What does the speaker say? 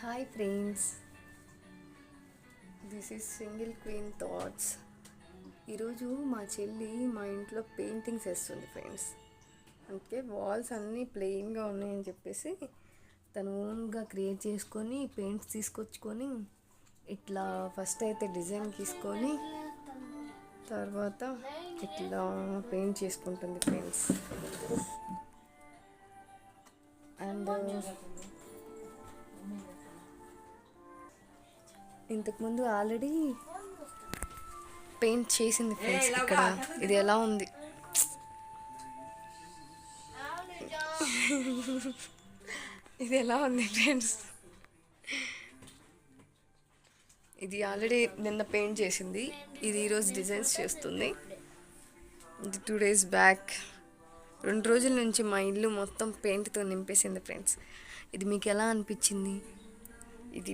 Hi friends, this is single queen thoughts. ఈరోజు మా చెల్లి మా ఇంట్లో పెయింటింగ్స్ వేస్తుంది ఫ్రెండ్స్. అంటే వాల్స్ అన్నీ ప్లెయిన్గా ఉన్నాయని చెప్పేసి తను ఓన్గా క్రియేట్ చేసుకొని పెయింట్స్ తీసుకొచ్చుకొని ఇట్లా ఫస్ట్ అయితే డిజైన్ తీసుకొని తర్వాత ఇట్లా పెయింట్ చేసుకుంటుంది ఫ్రెండ్స్. అండ్ ఇంతకుముందు ఆల్రెడీ పెయింట్ చేసింది ఫ్రెండ్స్. ఇక్కడ ఇది ఎలా ఉంది, ఇది ఎలా ఉంది ఫ్రెండ్స్, ఇది ఆల్రెడీ నిన్న పెయింట్ చేసింది. ఇది ఈరోజు డిజైన్స్ చేస్తుంది. ఇది 2 days బ్యాక్. 2 రోజుల నుంచి మా ఇల్లు మొత్తం పెయింట్తో నింపేసింది ఫ్రెండ్స్. ఇది మీకు ఎలా అనిపించింది? ఇది